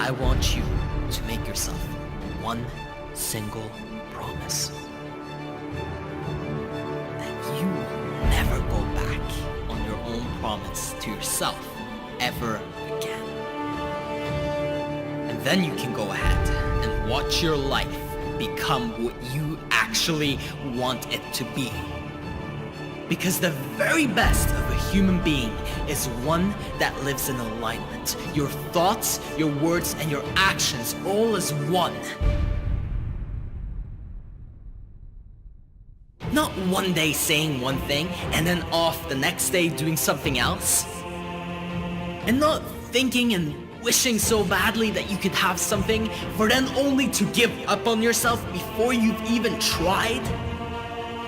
I want you to make yourself one single promise that you will never go back on your own promise to yourself ever again. And then you can go ahead and watch your life become what you actually want it to be. Because the very best of a human being is one that lives in alignment. Your thoughts, your words, and your actions all as one. Not one day saying one thing and then off the next day doing something else. And not thinking and wishing so badly that you could have something for then only to give up on yourself before you've even tried.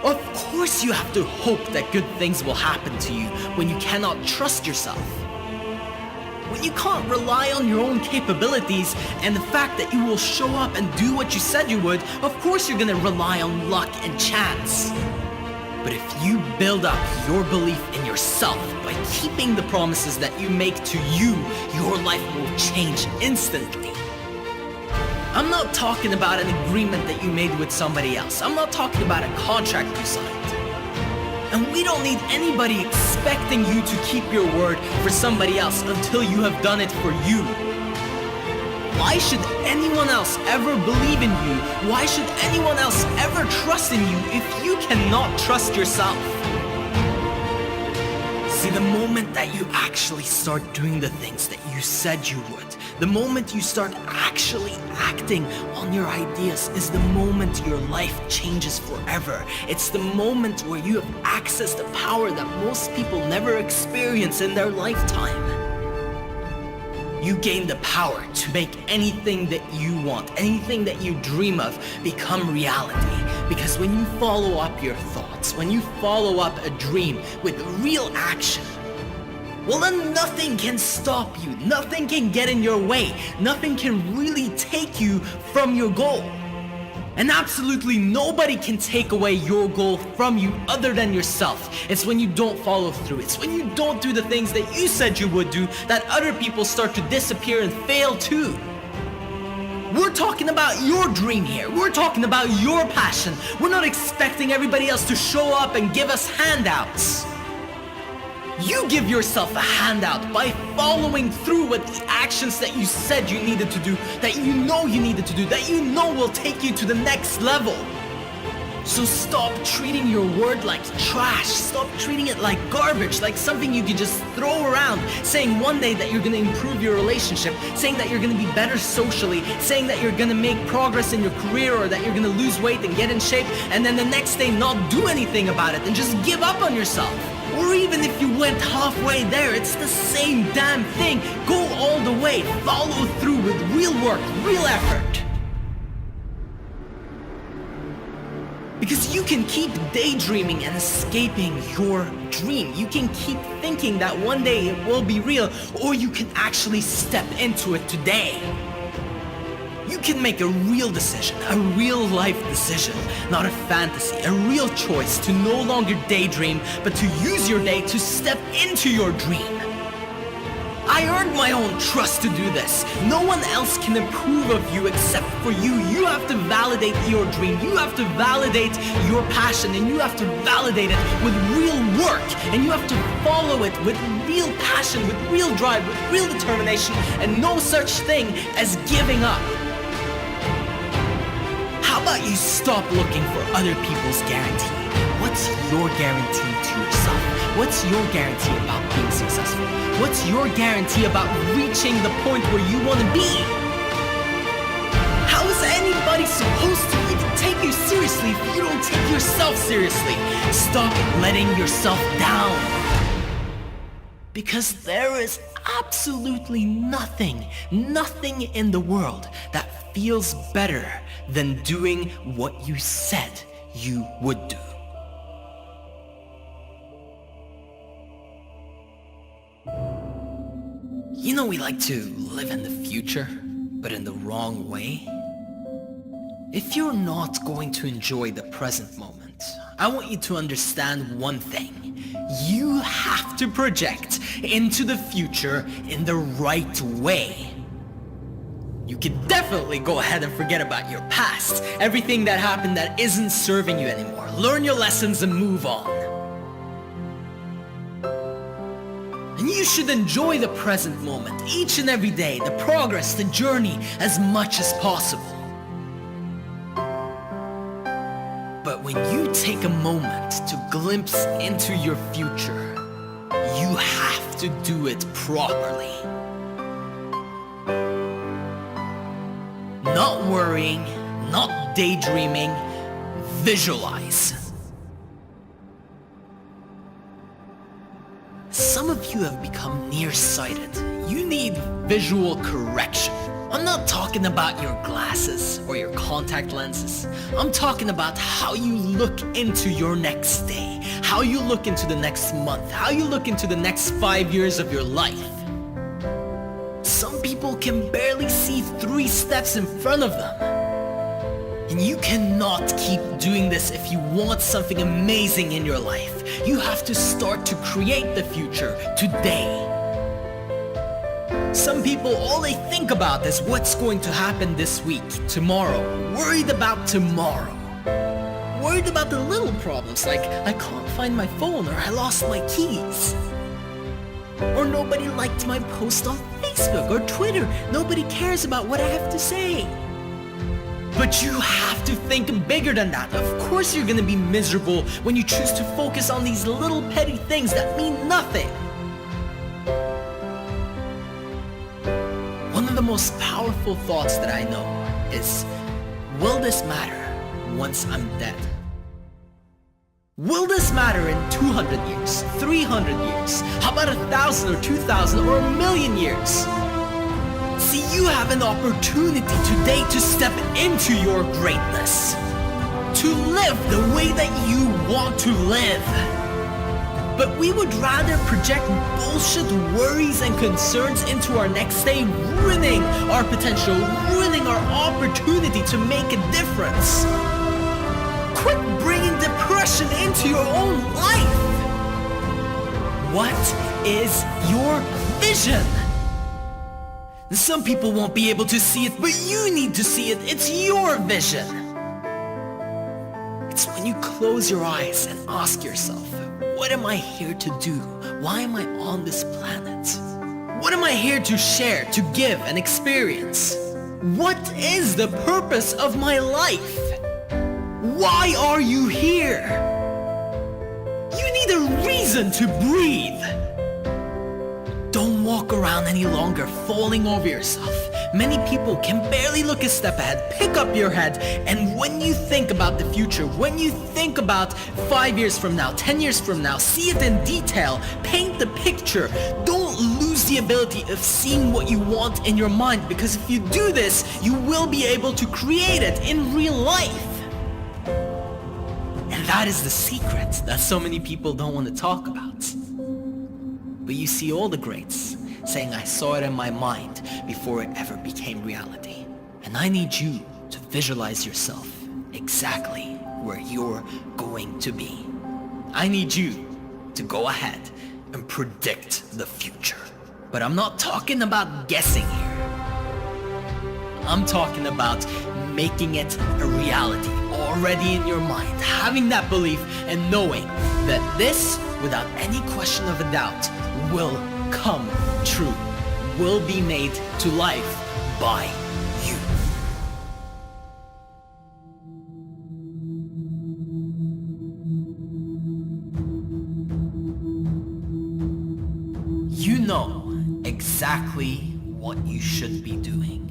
Of course you have to hope that good things will happen to you when you cannot trust yourself. When you can't rely on your own capabilities and the fact that you will show up and do what you said you would, of course you're gonna rely on luck and chance. But if you build up your belief in yourself by keeping the promises that you make to you, your life will change instantly. I'm not talking about an agreement that you made with somebody else. I'm not talking about a contract you signed. And we don't need anybody expecting you to keep your word for somebody else until you have done it for you. Why should anyone else ever believe in you? Why should anyone else ever trust in you if you cannot trust yourself? See, the moment that you actually start doing the things that you said you would, the moment you start actually acting on your ideas is the moment your life changes forever. It's the moment where you have access to power that most people never experience in their lifetime. You gain the power to make anything that you want, anything that you dream of, become reality. Because when you follow up your thoughts, when you follow up a dream with real action, well then nothing can stop you, nothing can get in your way, nothing can really take you from your goal. And absolutely nobody can take away your goal from you other than yourself. It's when you don't follow through, it's when you don't do the things that you said you would do that other people start to disappear and fail too. We're talking about your dream here. We're talking about your passion. We're not expecting everybody else to show up and give us handouts. You give yourself a handout by following through with the actions that you said you needed to do, that you know you needed to do, that you know will take you to the next level. So stop treating your word like trash. Stop treating it like garbage, like something you can just throw around, saying one day that you're gonna improve your relationship, saying that you're gonna be better socially, saying that you're gonna make progress in your career or that you're gonna lose weight and get in shape, and then the next day not do anything about it and just give up on yourself. Or even if you went halfway there, it's the same damn thing. Go all the way, follow through with real work, real effort. Because you can keep daydreaming and escaping your dream. You can keep thinking that one day it will be real, or you can actually step into it today. You can make a real decision, a real life decision, not a fantasy, a real choice to no longer daydream, but to use your day to step into your dream. I earned my own trust to do this. No one else can approve of you except for you. You have to validate your dream. You have to validate your passion, and you have to validate it with real work. And you have to follow it with real passion, with real drive, with real determination, and no such thing as giving up. How about you stop looking for other people's guarantee? What's your guarantee to yourself? What's your guarantee about being successful? What's your guarantee about reaching the point where you want to be? How is anybody supposed to even take you seriously if you don't take yourself seriously? Stop letting yourself down. Because there is absolutely nothing in the world that feels better than doing what you said you would do. You know we like to live in the future, but in the wrong way. If you're not going to enjoy the present moment, I want you to understand one thing. You have to project into the future in the right way. You can definitely go ahead and forget about your past, everything that happened that isn't serving you anymore. Learn your lessons and move on. And you should enjoy the present moment, each and every day, the progress, the journey, as much as possible. But when you take a moment to glimpse into your future, you have to do it properly. Not worrying, not daydreaming, visualize. Some of you have become nearsighted. You need visual correction. I'm not talking about your glasses or your contact lenses. I'm talking about how you look into your next day, how you look into the next month, how you look into the next 5 years of your life. Some people can barely see 3 steps in front of them. And you cannot keep doing this if you want something amazing in your life. You have to start to create the future today. Some people, all they think about is what's going to happen this week, tomorrow, worried about tomorrow. Worried about the little problems like I can't find my phone or I lost my keys. Or nobody liked my post on Facebook or Twitter. Nobody cares about what I have to say. But you have to think bigger than that. Of course you're gonna be miserable when you choose to focus on these little petty things that mean nothing. One of the most powerful thoughts that I know is, will this matter once I'm dead? Will this matter in 200 years, 300 years? How about 1,000 or 2,000 or 1,000,000 years? See, you have an opportunity today to step into your greatness. To live the way that you want to live. But we would rather project bullshit worries and concerns into our next day, ruining our potential, ruining our opportunity to make a difference. Quit bringing depression into your own life. What is your vision? Some people won't be able to see it, but you need to see it. It's your vision. It's when you close your eyes and ask yourself, what am I here to do? Why am I on this planet? What am I here to share, to give, and experience? What is the purpose of my life? Why are you here? You need a reason to breathe. Don't walk around any longer falling over yourself. Many people can barely look a step ahead. Pick up your head, and when you think about the future, when you think about 5 years from now, 10 years from now, see it in detail, paint the picture. Don't lose the ability of seeing what you want in your mind, because if you do this, you will be able to create it in real life. And that is the secret that so many people don't want to talk about. But you see all the greats saying, I saw it in my mind before it ever became reality. And I need you to visualize yourself exactly where you're going to be. I need you to go ahead and predict the future. But I'm not talking about guessing here. I'm talking about making it a reality already in your mind, having that belief and knowing that this, without any question of a doubt, will come true, will be made to life by you. You know exactly what you should be doing.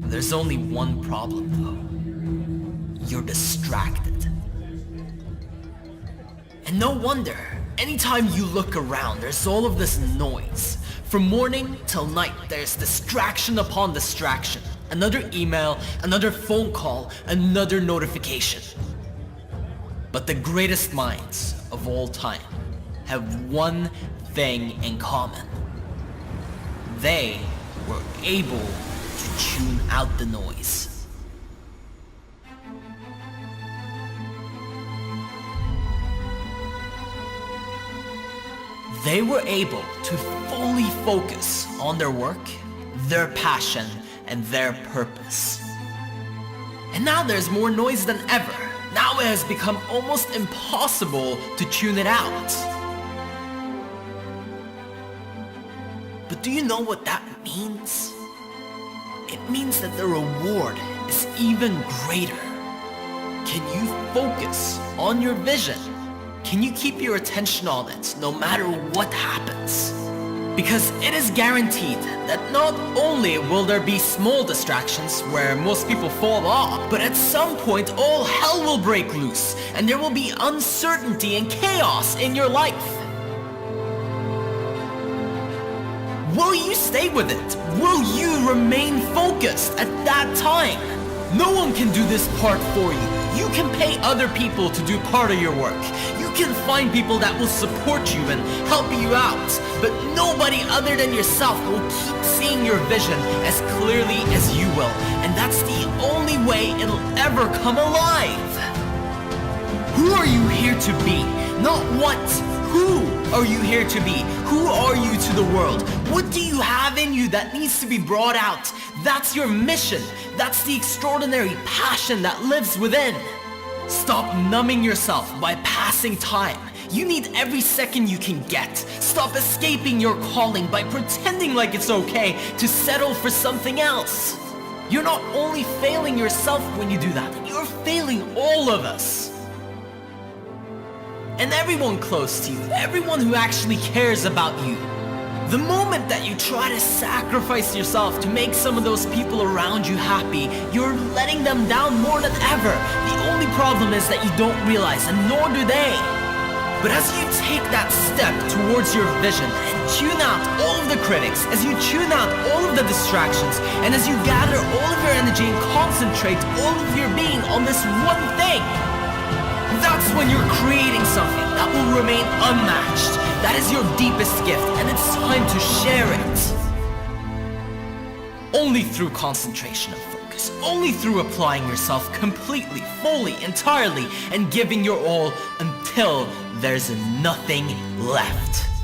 There's only one problem though. You're distracted. And no wonder. Anytime you look around, there's all of this noise. From morning till night, there's distraction upon distraction. Another email, another phone call, another notification. But the greatest minds of all time have one thing in common. They were able to tune out the noise. They were able to fully focus on their work, their passion, and their purpose. And now there's more noise than ever. Now it has become almost impossible to tune it out. But do you know what that means? It means that the reward is even greater. Can you focus on your vision? Can you keep your attention on it no matter what happens? Because it is guaranteed that not only will there be small distractions where most people fall off, but at some point all hell will break loose and there will be uncertainty and chaos in your life. Will you stay with it? Will you remain focused at that time? No one can do this part for you. You can pay other people to do part of your work. You can find people that will support you and help you out. But nobody other than yourself will keep seeing your vision as clearly as you will. And that's the only way it'll ever come alive. Who are you here to be? Not what. Who are you here to be? Who are you to the world? What do you have in you that needs to be brought out? That's your mission. That's the extraordinary passion that lives within. Stop numbing yourself by passing time. You need every second you can get. Stop escaping your calling by pretending like it's okay to settle for something else. You're not only failing yourself when you do that, you're failing all of us. And everyone close to you, everyone who actually cares about you. The moment that you try to sacrifice yourself to make some of those people around you happy, you're letting them down more than ever. The only problem is that you don't realize, and nor do they. But as you take that step towards your vision and tune out all of the critics, as you tune out all of the distractions, and as you gather all of your energy and concentrate all of your being on this one thing, that's when you're creating something that will remain unmatched. That is your deepest gift, and it's time to share it. Only through concentration and focus, only through applying yourself completely, fully, entirely, and giving your all until there's nothing left.